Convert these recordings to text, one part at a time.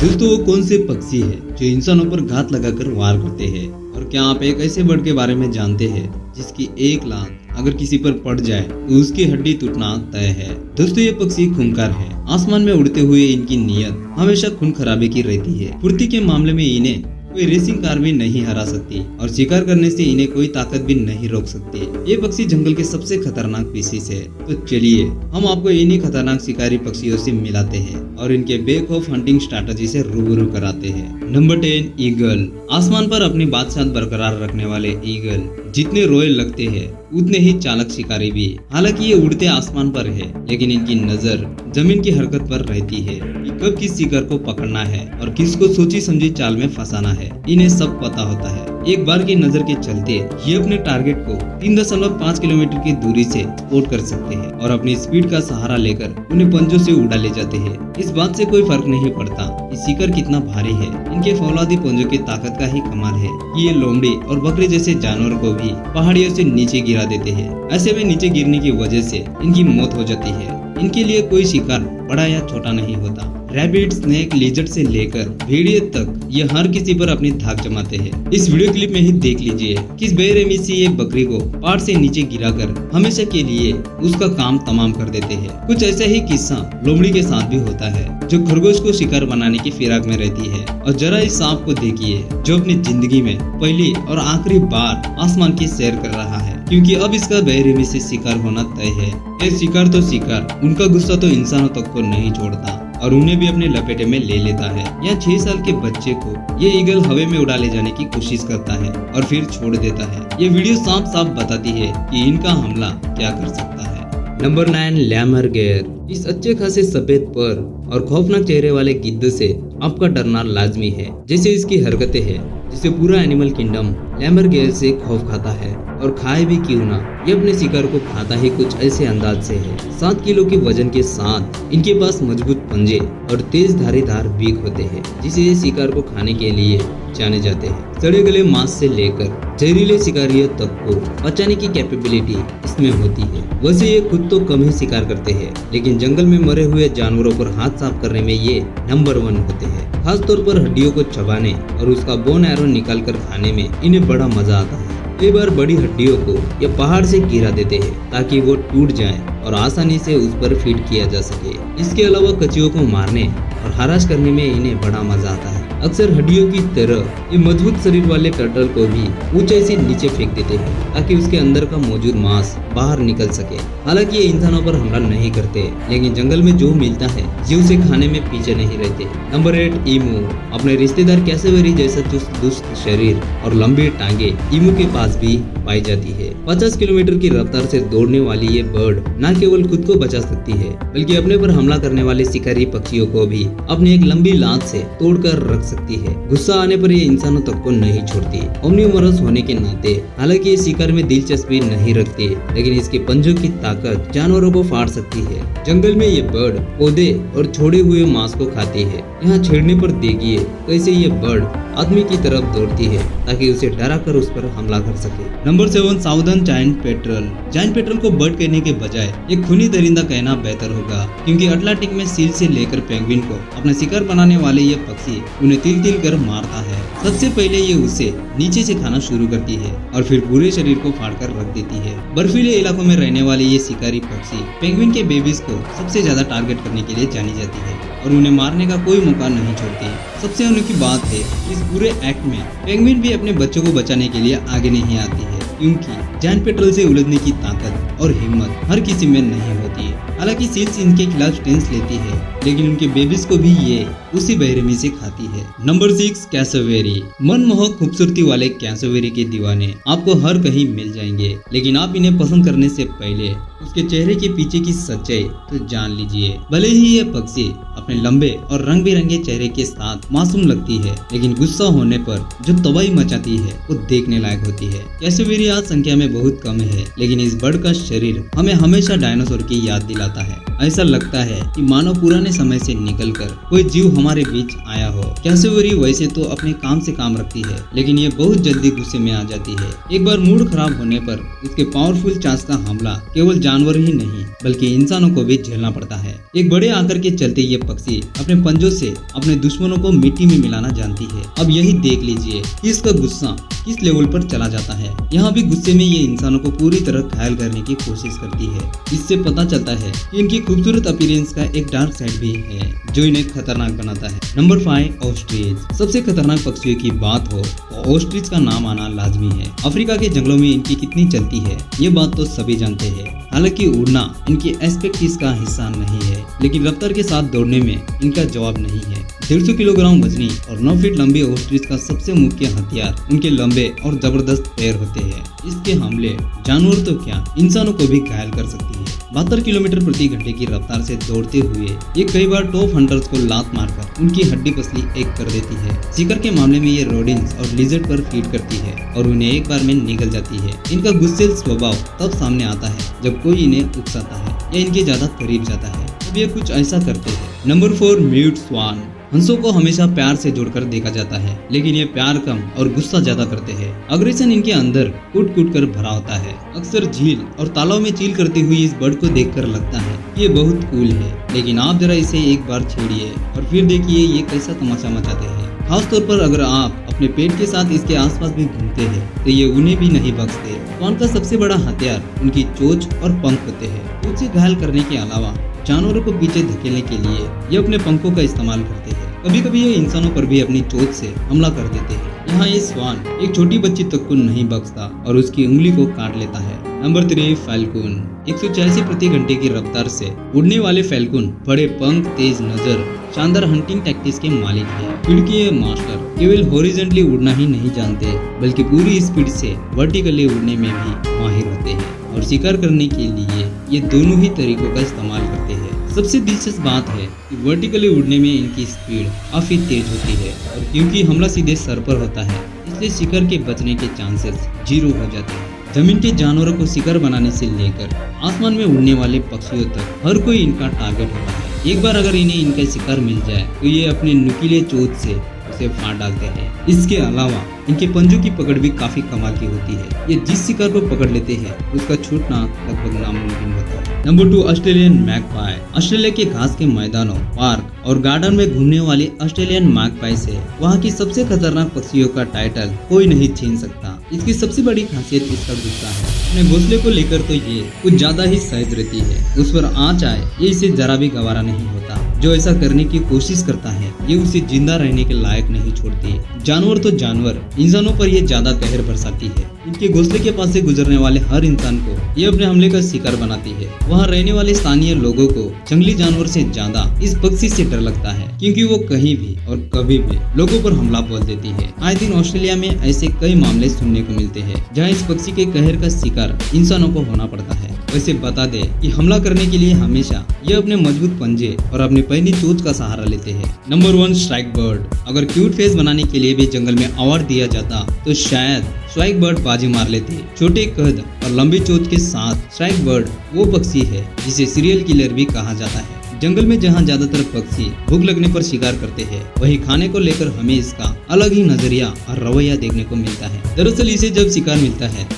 दोस्तों वो कौन से पक्षी है जो इंसानों पर घात लगाकर वार करते हैं? और क्या आप एक ऐसे बर्ड के बारे में जानते हैं जिसकी एक लात अगर किसी पर पड़ जाए तो उसकी हड्डी टूटना तय है। दोस्तों ये पक्षी खूंखार है। आसमान में उड़ते हुए इनकी नीयत हमेशा खून खराबे की रहती है। फुर्ती के मामले में इन्हें कोई रेसिंग कार भी नहीं हरा सकती और शिकार करने से इन्हें कोई ताकत भी नहीं रोक सकती। ये पक्षी जंगल के सबसे खतरनाक स्पीशीज है। तो चलिए हम आपको इन्हीं खतरनाक शिकारी पक्षियों से मिलाते हैं और इनके बेखौफ हंटिंग स्ट्रैटेजी से रूबरू कराते हैं। Number 10 eagle. आसमान पर अपनी बादशाह बरकरार रखने वाले ईगल जितने रॉयल लगते हैं उतने ही चालक शिकारी भी। हालांकि ये उड़ते आसमान पर है लेकिन इनकी नजर जमीन की हरकत पर रहती है कि कब किस शिकार को पकड़ना है और किसको सोची समझी चाल में फंसाना है। इन्हें सब पता होता है। एक बार की नजर के चलते ये अपने टारगेट को 3.5 किलोमीटर की दूरी से स्पॉट कर सकते हैं और अपनी स्पीड का सहारा लेकर उन्हें पंजों से उड़ा ले जाते हैं। इस बात से कोई फर्क नहीं पड़ता कि शिकार कितना भारी है। इनके फौलादी पंजों की ताकत का ही कमाल है कि ये लोमड़ी और बकरी जैसे जानवर को भी पहाड़ियों से नीचे गिरा देते हैं। ऐसे में नीचे गिरने की वजह से इनकी मौत हो जाती है। इनके लिए कोई शिकार बड़ा या छोटा नहीं होता। रैबिट, स्नेक, लिजर्ड से लेकर भेड़िए तक ये हर किसी पर अपनी धाक जमाते हैं। इस वीडियो क्लिप में ही देख लीजिए किस बेरहमी से ये बकरी को पहाड़ से नीचे गिराकर हमेशा के लिए उसका काम तमाम कर देते हैं। कुछ ऐसा ही किस्सा लोमड़ी के साथ भी होता है जो खरगोश को शिकार बनाने की फिराक में रहती है। और जरा इस सांप को देखिए जो अपनी जिंदगी में पहली और आखिरी बार आसमान की सैर कर रहा है, क्योंकि अब इसका बेरहमी से शिकार होना तय है। ये शिकार तो शिकार, उनका गुस्सा तो इंसानों तक को नहीं छोड़ता और उन्हें भी अपने लपेटे में ले लेता है। यहाँ 6 साल के बच्चे को ये ईगल हवा में उड़ा ले जाने की कोशिश करता है और फिर छोड़ देता है। ये वीडियो साफ साफ बताती है कि इनका हमला क्या कर सकता है। नंबर 9 लैमरगेयर। इस अच्छे खासे सफेद पर और खौफनाक चेहरे वाले गिद्ध से आपका डरना लाजमी है। जैसे इसकी हरकतें हैं जिसे पूरा एनिमल किंगडम लैमरगेयर से खौफ खाता है और खाए भी क्यों ना, ये अपने शिकार को खाता ही कुछ ऐसे अंदाज से है। 7 किलो के वजन के साथ इनके पास मजबूत पंजे और तेज धारीदार बीक होते हैं जिसे ये शिकार को खाने के लिए जाने जाते हैं। सड़े गले मांस से लेकर जहरीले शिकारियों तक को बचाने की कैपेबिलिटी इसमें होती है। वैसे ये खुद तो कम ही शिकार करते हैं लेकिन जंगल में मरे हुए जानवरों पर हाथ साफ करने में ये नंबर 1 होते हैं। खास तौर पर हड्डियों को चबाने और उसका बोन एरो निकाल कर खाने में इन्हें बड़ा मजा आता है। कई बार बड़ी हड्डियों को ये पहाड़ से गिरा देते हैं ताकि वो टूट जाए और आसानी से उस पर फीड किया जा सके। इसके अलावा कचियों को मारने और हराश करने में इन्हें बड़ा मजा आता है। अक्सर हड्डियों की तरह ये मजबूत शरीर वाले टर्टल को भी ऊंचाई से नीचे फेंक देते हैं ताकि उसके अंदर का मौजूद मांस बाहर निकल सके। हालांकि ये इंसानों पर हमला नहीं करते लेकिन जंगल में जो मिलता है ये उसे खाने में पीछे नहीं रहते। नंबर 8 ईमू। अपने रिश्तेदार कैसेवेरी जैसा दुष्ट शरीर और लंबी टांगे ईमू के पास भी पाई जाती है। 50 किलोमीटर की रफ्तार से दौड़ने वाली ये बर्ड न केवल खुद को बचा सकती है बल्कि अपने पर हमला करने वाले शिकारी पक्षियों को भी अपनी एक लंबी लात से तोड़कर रख सकती है। गुस्सा आने पर ये इंसानों तक को नहीं छोड़ती। ओमनिवोरस होने के नाते हालांकि ये शिकार में दिलचस्पी नहीं रखती लेकिन इसके पंजों की ताकत जानवरों को फाड़ सकती है। जंगल में ये बर्ड पौधे और छोड़े हुए मांस को खाती है। यहाँ छेड़ने पर देखिए कैसे ये बर्ड आदमी की तरफ दौड़ती है ताकि उसे डरा कर उस पर हमला कर सके। Number 7 southern giant petrol. Giant petrol को बर्ड कहने के बजाय एक खूनी दरिंदा कहना बेहतर होगा क्योंकि अटलांटिक में सील से लेकर पेंगुइन को अपना शिकार बनाने वाले ये पक्षी उन्हें तिल तिल कर मारता है। सबसे पहले ये उसे नीचे से खाना शुरू करती है और फिर पूरे शरीर को फाड़ कर रख देती है। बर्फीले इलाकों में रहने वाले ये शिकारी पक्षी पेंगुइन के बेबीज को सबसे ज्यादा टारगेट करने के लिए जानी जाती है और उन्हें मारने का कोई मौका नहीं छोड़ती। सबसे अनोखी बात है इस पूरे एक्ट में पेंगुइन भी अपने बच्चों को बचाने के लिए आगे नहीं आती है क्योंकि जायंट पेट्रल से उलझने की ताकत और हिम्मत हर किसी में नहीं होती है। हालांकि सील्स इनके खिलाफ स्टैंड लेती है लेकिन उनके बेबीज को भी ये उसी बेरहमी से खाती है। Number 6 cassowary. मनमोहक खूबसूरती वाले कैसोवेरी के दीवाने आपको हर कहीं मिल जाएंगे लेकिन आप इन्हें पसंद करने से पहले उसके चेहरे के पीछे की सच्चाई तो जान लीजिए। भले ही ये पक्षी अपने लंबे और रंग बिरंगे चेहरे के साथ मासूम लगती है लेकिन गुस्सा होने पर जो तबाही मचाती है वो देखने लायक होती है। कैसोवेरी आज संख्या में बहुत कम है लेकिन इस बर्ड का शरीर हमें हमेशा डायनासोर की याद दिलाता है। ऐसा लगता है कि मानो पुराने समय से निकलकर कोई जीव हमारे बीच आया हो। कैसोवेरी वैसे तो अपने काम से काम रखती है लेकिन ये बहुत जल्दी गुस्से में आ जाती है। एक बार मूड खराब होने पर उसके पावरफुल चांस का हमला केवल जानवर ही नहीं बल्कि इंसानों को भी झेलना पड़ता है। एक बड़े आकार के चलते ये पक्षी अपने पंजों से अपने दुश्मनों को मिट्टी में मिलाना जानती है। अब यही देख लीजिए कि इसका गुस्सा किस लेवल पर चला जाता है। यहाँ भी गुस्से में ये इंसानों को पूरी तरह घायल करने की कोशिश करती है। इससे पता चलता है कि इनकी खूबसूरत अपीयरेंस का एक डार्क साइड भी है जो इन्हें खतरनाक बनाता है। Number 5, ostrich. सबसे खतरनाक पक्षियों की बात हो तो ऑस्ट्रिच का नाम आना लाजमी है। अफ्रीका के जंगलों में इनकी कितनी चलती है ये बात तो सभी जानते हैं। हालांकि उड़ना इनकी एक्सपर्टीज का हिस्सा नहीं है, लेकिन रफ्तार के साथ दौड़ने में इनका जवाब नहीं है। 150 किलोग्राम वजनी और 9 फीट लंबे ऑस्ट्रिच का सबसे मुख्य हथियार उनके लंबे और जबरदस्त पैर होते हैं। इसके हमले जानवर तो क्या इंसानों को भी घायल कर सकती है। 72 किलोमीटर प्रति घंटे की रफ्तार से दौड़ते हुए ये कई बार टॉप हंटर्स को लात मारकर उनकी हड्डी पसली एक कर देती है। शिकार के मामले में ये रोडिन्स और लिजर्ड पर फीड करती है और उन्हें एक बार में निगल जाती है। इनका गुस्सेल स्वभाव तब सामने आता है जब कोई इन्हें उकसाता है या इनके ज्यादा करीब जाता है, तब ये कुछ ऐसा करते हैं। नंबर 4, म्यूट स्वान। हंसों को हमेशा प्यार से जोड़कर देखा जाता है, लेकिन ये प्यार कम और गुस्सा ज्यादा करते हैं। अग्रेशन इनके अंदर कूट कूट कर भरा होता है। अक्सर झील और तालाब में चील करती हुई इस बर्ड को देखकर लगता है ये बहुत कूल है, लेकिन आप जरा इसे एक बार छेड़िए और फिर देखिए ये कैसा तमाशा मचाते हैं। खास तौर पर अगर आप अपने पेट के साथ इसके आसपास भी घूमते हैं तो ये उन्हें भी नहीं बख्शते। स्वान का सबसे बड़ा हथियार उनकी चोंच और पंख होते हैं। उसे घायल करने के अलावा जानवरों को पीछे धकेलने के लिए ये अपने पंखों का इस्तेमाल करते हैं। कभी कभी ये इंसानों पर भी अपनी चोंच से हमला कर देते हैं। यहाँ ये स्वान एक छोटी बच्ची तक को नहीं बख्शता और उसकी उंगली को काट लेता है। Number 3, falcon. 186 प्रति घंटे की रफ्तार से उड़ने वाले फैल्कन बड़े पंख, तेज नजर, शानदार हंटिंग टैक्टिक्स के मालिक है। स्पीड के ये मास्टर केवल हॉरिजॉन्टली उड़ना ही नहीं जानते, बल्कि पूरी स्पीड से वर्टिकली उड़ने में भी माहिर होते हैं और शिकार करने के लिए ये दोनों ही तरीकों का इस्तेमाल करते हैं। सबसे दिलचस्प बात है कि वर्टिकली उड़ने में इनकी स्पीड काफी तेज होती है और क्योंकि हमला सीधे सर पर होता है इसलिए शिकार के बचने के चांसेस 0 हो जाते हैं। जमीन के जानवरों को शिकार बनाने से लेकर आसमान में उड़ने वाले पक्षियों तक हर कोई इनका टारगेट होता है। एक बार अगर इन्हें इनका शिकार मिल जाए तो ये अपने नुकीले चोंच से उसे फाड़ डालते हैं। इसके अलावा इनके पंजों की पकड़ भी काफी कमाल की होती है। ये जिस शिकार को पकड़ लेते हैं उसका छूटना लगभग नामुमकिन होता है। Number 2, Australian magpie. ऑस्ट्रेलिया के घास के मैदानों, पार्क और गार्डन में घूमने वाली ऑस्ट्रेलियन मैगपाई से वहाँ की सबसे खतरनाक पक्षियों का टाइटल कोई नहीं छीन सकता। इसकी सबसे बड़ी खासियत इसका गुस्सा है। अपने घोंसले को लेकर तो ये कुछ ज्यादा ही सहज रहती है। उस पर आँच आए ये इसे जरा भी गवारा नहीं होता। जो ऐसा करने की कोशिश करता है ये उसे जिंदा रहने के लायक नहीं छोड़ती। जानवर तो जानवर, इंसानों पर ये ज्यादा कहर बरसाती है। इनके घोंसले के पास से गुजरने वाले हर इंसान को ये अपने हमले का शिकार बनाती है। वहाँ रहने वाले स्थानीय लोगों को जंगली जानवर से ज्यादा इस पक्षी से डर लगता है, क्योंकि वो कहीं भी और कभी भी लोगों पर हमला बोल देती है। आए दिन ऑस्ट्रेलिया में ऐसे कई मामले सुनने को मिलते हैं जहाँ इस पक्षी के कहर का शिकार इंसानों को होना पड़ता है। वैसे बता दे कि हमला करने के लिए हमेशा ये अपने मजबूत पंजे और अपनी पैनी चोंच का सहारा लेते हैं। Number 1, strike bird. अगर क्यूट फेस बनाने के लिए भी जंगल में अवार्ड दिया जाता तो शायद स्ट्राइक बर्ड बाजी मार लेते। छोटे कद और लंबी चोंच के साथ स्ट्राइक बर्ड वो पक्षी है जिसे सीरियल किलर भी कहा जाता है। जंगल में जहाँ ज्यादातर पक्षी भूख लगने पर शिकार करते हैं, वहीं खाने को लेकर हमें इसका अलग ही नजरिया और रवैया देखने को मिलता है। दरअसल इसे जब शिकार मिलता है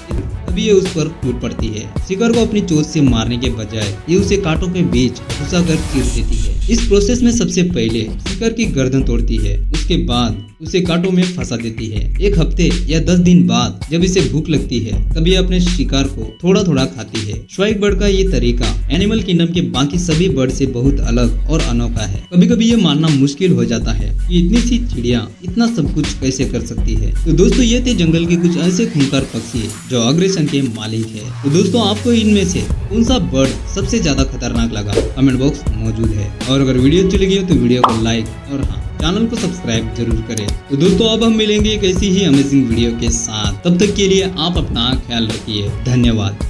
तभी ये उस पर टूट पड़ती है। शिकार को अपनी चोंच से मारने के बजाय ये उसे कांटों के बीच घुसा कर चीर देती है। इस प्रोसेस में सबसे पहले शिकार की गर्दन तोड़ती है, उसके बाद उसे कांटों में फंसा देती है। एक हफ्ते या 10 दिन बाद जब इसे भूख लगती है तब ये अपने शिकार को थोड़ा थोड़ा खाती है। स्ट्राइक बर्ड का ये तरीका एनिमल किंगडम के बाकी सभी बर्ड से बहुत अलग और अनोखा है। कभी कभी ये मानना मुश्किल हो जाता है कि इतनी सी चिड़िया इतना सब कुछ कैसे कर सकती है। तो दोस्तों ये थे जंगल के कुछ ऐसे खूंखार पक्षी जो अग्रेशन के मालिक है। तो दोस्तों आपको इनमें से कौन सा बर्ड सबसे ज्यादा खतरनाक लगा, कमेंट बॉक्स मौजूद है। और अगर वीडियो अच्छी लगी हो तो वीडियो को लाइक और हाँ चैनल को सब्सक्राइब जरूर करें। तो दोस्तों अब हम मिलेंगे एक ऐसी ही अमेजिंग वीडियो के साथ। तब तक के लिए आप अपना ख्याल रखिए। धन्यवाद।